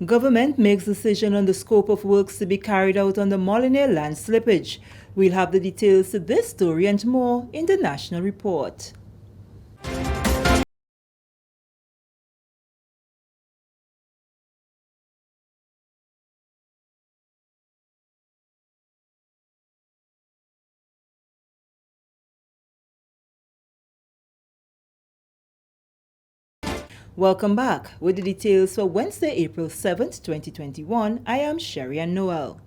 Government makes decision on the scope of works to be carried out on the Molliniere land slippage. We'll have the details to this story and more in the National Report. Welcome back. With the details for Wednesday, April 7th, 2021, I am Sherry Ann Noel.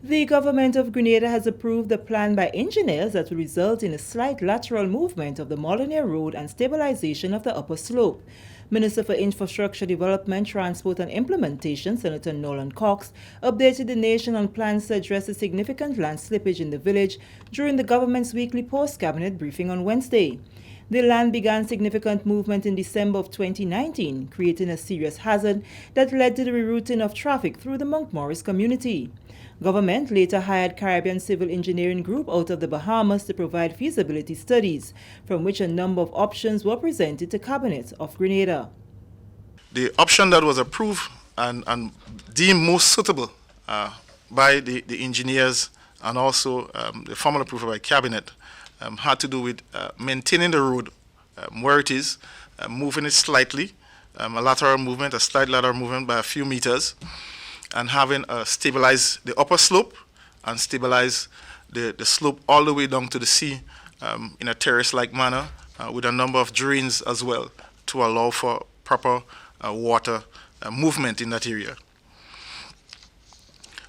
The government of Grenada has approved a plan by engineers that will result in a slight lateral movement of the Molliniere Road and stabilization of the upper slope. Minister for Infrastructure Development, Transport and Implementation, Senator Nolan Cox, updated the nation on plans to address the significant land slippage in the village during the government's weekly post-cabinet briefing on Wednesday. The land began significant movement in December of 2019, creating a serious hazard that led to the rerouting of traffic through the Montmorris community. Government later hired Caribbean Civil Engineering Group out of the Bahamas to provide feasibility studies, from which a number of options were presented to Cabinet of Grenada. The option that was approved and deemed most suitable by the engineers and also the formal approval by Cabinet had to do with maintaining the road where it is, moving it slightly, a slight lateral movement by a few meters, and having stabilize the upper slope and stabilize the slope all the way down to the sea in a terrace-like manner with a number of drains as well to allow for proper water movement in that area.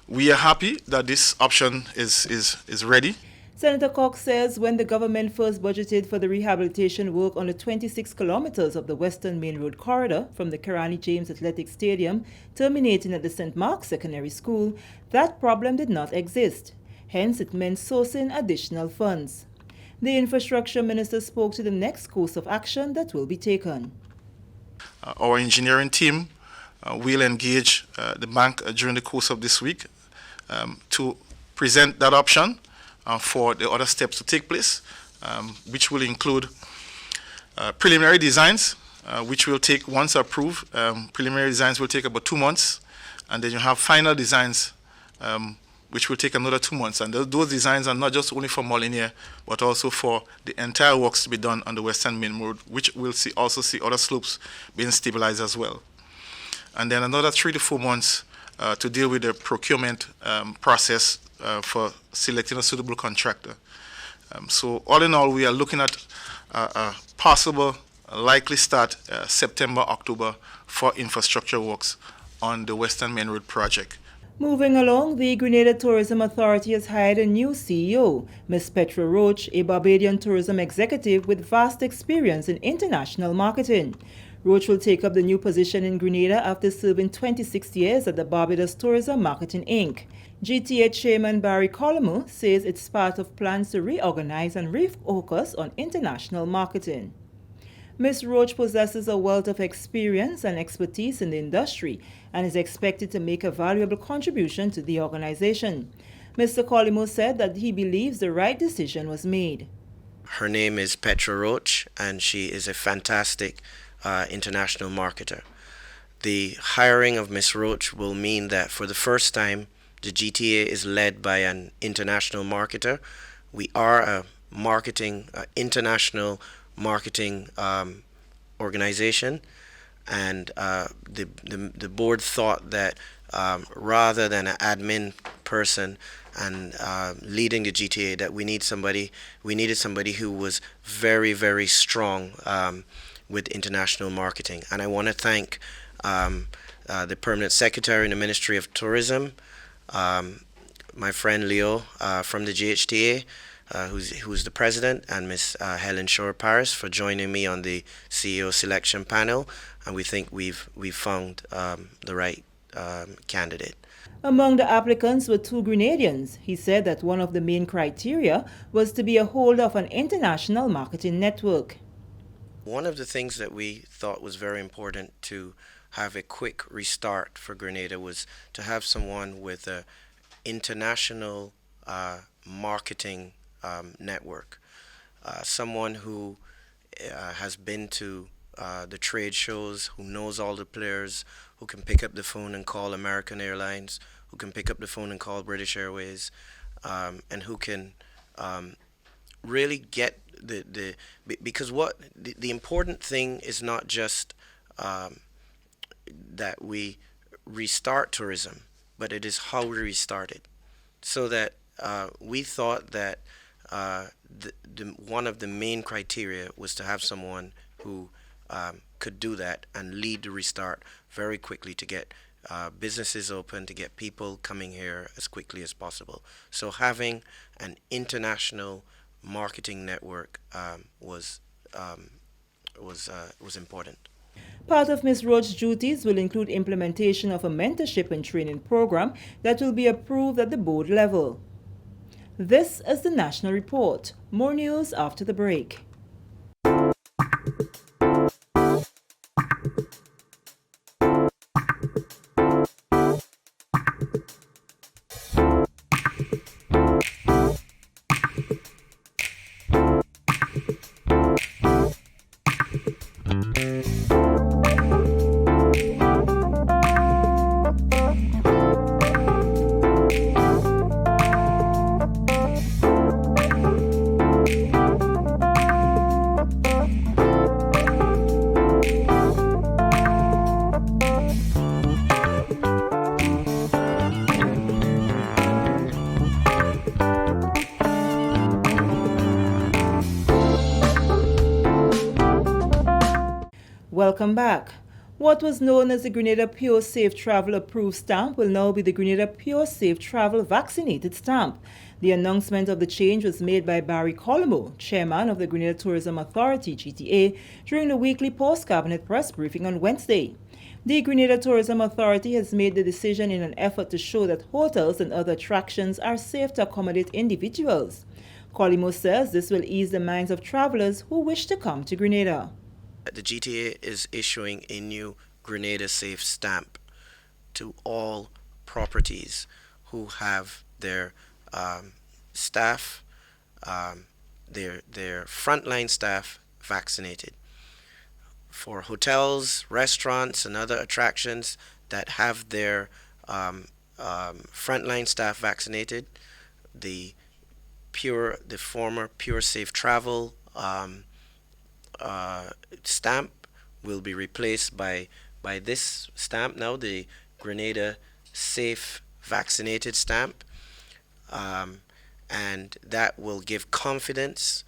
We are happy that this option is ready. Senator Cox says when the government first budgeted for the rehabilitation work on the 26 kilometers of the Western Main Road corridor from the Kirani James Athletic Stadium terminating at the St. Mark's Secondary School, that problem did not exist. Hence, it meant sourcing additional funds. The infrastructure minister spoke to the next course of action that will be taken. Our engineering team will engage the bank during the course of this week to present that option for the other steps to take place, which will include preliminary designs, which will take, once approved, preliminary designs will take about 2 months, and then you have final designs, which will take another 2 months. And those designs are not just only for Molliniere, but also for the entire works to be done on the Western Main Road, which will also see other slopes being stabilized as well. And then another 3 to 4 months to deal with the procurement process for selecting a suitable contractor. So all in all, we are looking at a possible likely start September, October for infrastructure works on the Western Main Road project. Moving along, the Grenada Tourism Authority has hired a new CEO, Ms. Petra Roach, a Barbadian tourism executive with vast experience in international marketing. Roach will take up the new position in Grenada after serving 26 years at the Barbados Tourism Marketing Inc. GTA Chairman Barry Colomo says it's part of plans to reorganize and refocus on international marketing. Ms. Roach possesses a wealth of experience and expertise in the industry and is expected to make a valuable contribution to the organization. Mr. Colomo said that he believes the right decision was made. Her name is Petra Roach, and she is a fantastic international marketer. The hiring of Ms. Roach will mean that for the first time, the GTA is led by an international marketer. We are a international marketing organization, and the board thought that rather than an admin person and leading the GTA, that we needed somebody who was very, very strong with international marketing. And I want to thank the permanent secretary in the Ministry of Tourism, my friend Leo from the GHTA, who's the president, and Miss Helen Shore Paris for joining me on the CEO selection panel. And we think we've found the right candidate. Among the applicants were 2 Grenadians. He said that one of the main criteria was to be a holder of an international marketing network. One of the things that we thought was very important to have a quick restart for Grenada was to have someone with an international marketing network, someone who has been to the trade shows, who knows all the players, who can pick up the phone and call American Airlines, who can pick up the phone and call British Airways, and who can really get because what the important thing is not just that we restart tourism, but it is how we restart it. So that we thought that one of the main criteria was to have someone who could do that and lead the restart very quickly to get businesses open, to get people coming here as quickly as possible. So having an international marketing network was important. Part of Ms. Roach's duties will include implementation of a mentorship and training program that will be approved at the board level. This is the National Report. More news after the break. Welcome back. What was known as the Grenada Pure Safe Travel Approved stamp will now be the Grenada Pure Safe Travel Vaccinated stamp. The announcement of the change was made by Barry Colomo, chairman of the Grenada Tourism Authority (GTA), during the weekly post-cabinet press briefing on Wednesday. The Grenada Tourism Authority has made the decision in an effort to show that hotels and other attractions are safe to accommodate individuals. Colomo says this will ease the minds of travelers who wish to come to Grenada. The GTA is issuing a new Grenada Safe stamp to all properties who have their staff, their frontline staff vaccinated. For hotels, restaurants, and other attractions that have their frontline staff vaccinated, the former Pure Safe Travel stamp will be replaced by this stamp now, the Grenada Safe Vaccinated stamp, and that will give confidence.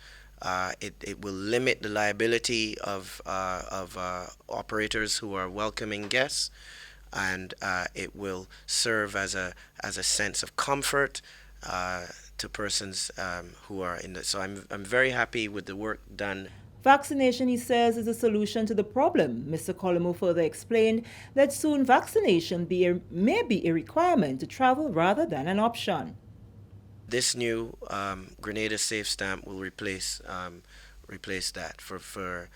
It will limit the liability of operators who are welcoming guests, and it will serve as a sense of comfort to persons who are in the. So I'm very happy with the work done. Vaccination, he says, is a solution to the problem. Mr. Colomo further explained that soon vaccination may be a requirement to travel rather than an option. This new Grenada Safe stamp will replace that for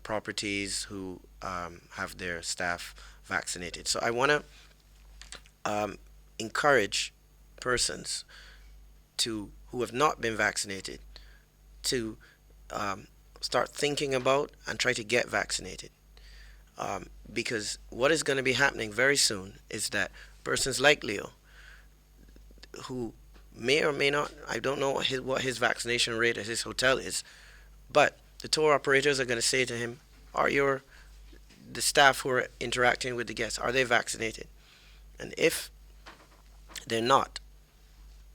properties who have their staff vaccinated. So I want to encourage persons who have not been vaccinated to start thinking about and try to get vaccinated, because what is going to be happening very soon is that persons like Leo, who may or may not, I don't know what his vaccination rate at his hotel is, but the tour operators are going to say to him, the staff who are interacting with the guests, are they vaccinated? And if they're not,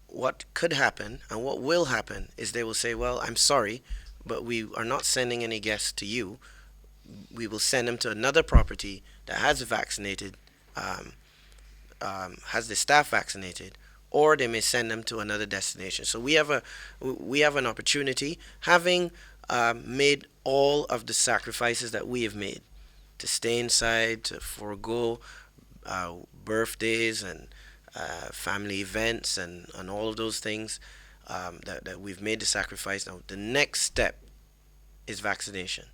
what could happen and what will happen is they will say, well, I'm sorry, but we are not sending any guests to you. We will send them to another property that has vaccinated, has the staff vaccinated, or they may send them to another destination. So we have an opportunity, having made all of the sacrifices that we have made to stay inside, to forego birthdays and family events and all of those things. That we've made the sacrifice. Now the next step is vaccination.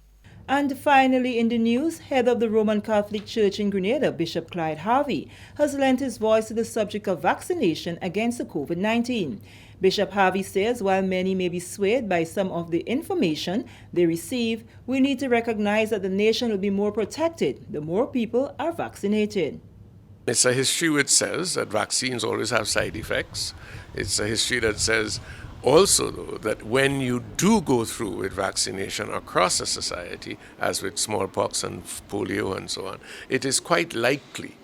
And finally in the news, head of the Roman Catholic Church in Grenada, Bishop Clyde Harvey, has lent his voice to the subject of vaccination against the COVID-19. Bishop Harvey says while many may be swayed by some of the information they receive, we need to recognize that the nation will be more protected the more people are vaccinated. It's a history which says that vaccines always have side effects. It's a history that says also, though, that when you do go through with vaccination across a society, as with smallpox and polio and so on, it is quite likely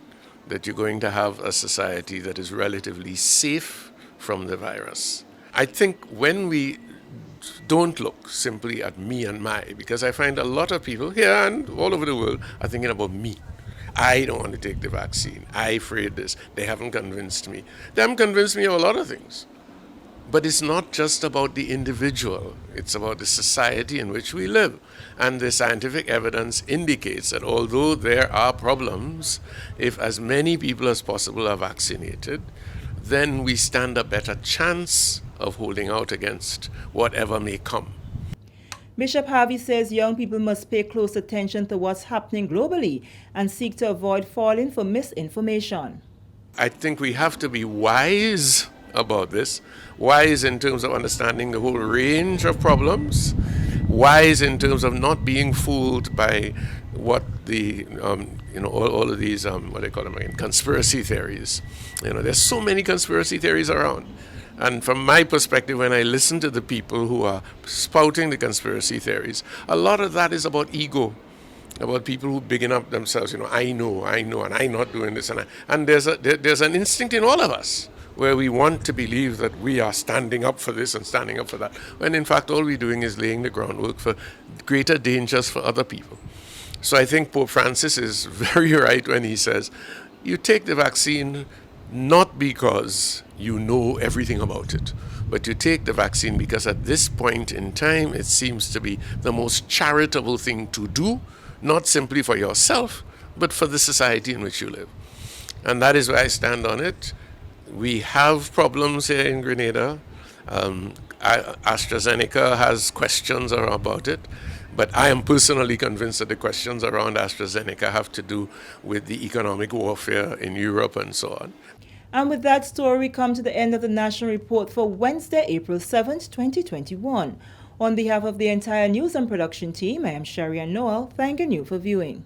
that you're going to have a society that is relatively safe from the virus. I think when we don't look simply at me and my, because I find a lot of people here and all over the world are thinking about me. I don't want to take the vaccine. I'm afraid this. They haven't convinced me. They haven't convinced me of a lot of things. But it's not just about the individual. It's about the society in which we live. And the scientific evidence indicates that although there are problems, if as many people as possible are vaccinated, then we stand a better chance of holding out against whatever may come. Bishop Harvey says young people must pay close attention to what's happening globally and seek to avoid falling for misinformation. I think we have to be wise about this, wise in terms of understanding the whole range of problems, wise in terms of not being fooled by what the, all of these, what they call them again, conspiracy theories. There's so many conspiracy theories around. And from my perspective, when I listen to the people who are spouting the conspiracy theories, a lot of that is about ego, about people who bigging up themselves. I know, and I'm not doing this. And there's an instinct in all of us where we want to believe that we are standing up for this and standing up for that, when in fact all we're doing is laying the groundwork for greater dangers for other people. So I think Pope Francis is very right when he says, you take the vaccine not because you know everything about it, but you take the vaccine because at this point in time it seems to be the most charitable thing to do, not simply for yourself, but for the society in which you live. And that is where I stand on it. We have problems here in Grenada. AstraZeneca has questions about it, but I am personally convinced that the questions around AstraZeneca have to do with the economic warfare in Europe and so on. And with that story, we come to the end of the National Report for Wednesday, April 7th, 2021. On behalf of the entire news and production team, I am Sharian Noel, thanking you for viewing.